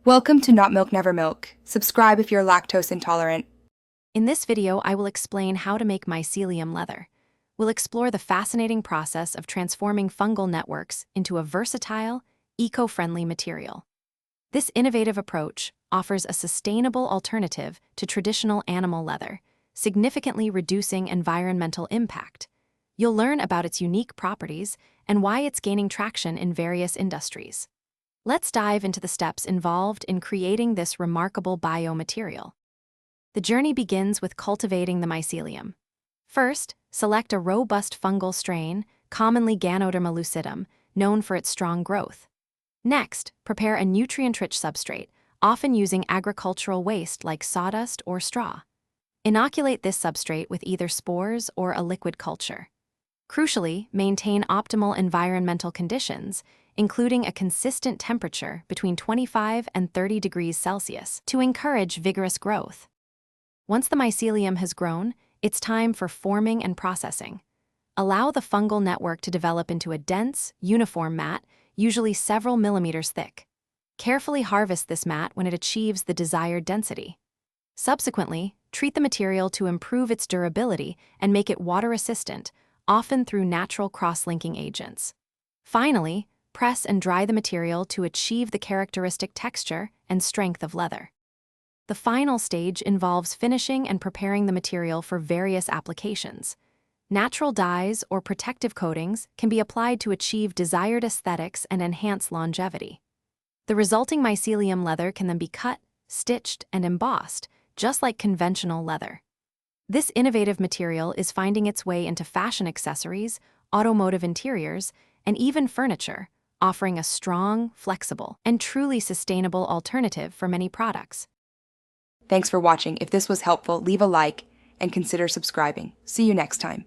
Welcome to Not Milk Never Milk. Subscribe if you're lactose intolerant. In this video, I will explain how to make mycelium leather. We'll explore the fascinating process of transforming fungal networks into a versatile, eco-friendly material. This innovative approach offers a sustainable alternative to traditional animal leather, significantly reducing environmental impact. You'll learn about its unique properties and why it's gaining traction in various industries. Let's dive into the steps involved in creating this remarkable biomaterial. The journey begins with cultivating the mycelium. First, select a robust fungal strain, commonly Ganoderma lucidum, known for its strong growth. Next, prepare a nutrient-rich substrate, often using agricultural waste like sawdust or straw. Inoculate this substrate with either spores or a liquid culture. Crucially, maintain optimal environmental conditions, including a consistent temperature between 25 and 30 degrees Celsius, to encourage vigorous growth. Once the mycelium has grown, it's time for forming and processing. Allow the fungal network to develop into a dense, uniform mat, usually several millimeters thick. Carefully harvest this mat when it achieves the desired density. Subsequently, treat the material to improve its durability and make it water-resistant, often through natural cross-linking agents. Finally, press and dry the material to achieve the characteristic texture and strength of leather. The final stage involves finishing and preparing the material for various applications. Natural dyes or protective coatings can be applied to achieve desired aesthetics and enhance longevity. The resulting mycelium leather can then be cut, stitched, and embossed, just like conventional leather. This innovative material is finding its way into fashion accessories, automotive interiors, and even furniture, offering a strong, flexible, and truly sustainable alternative for many products. Thanks for watching. If this was helpful, leave a like and consider subscribing. See you next time.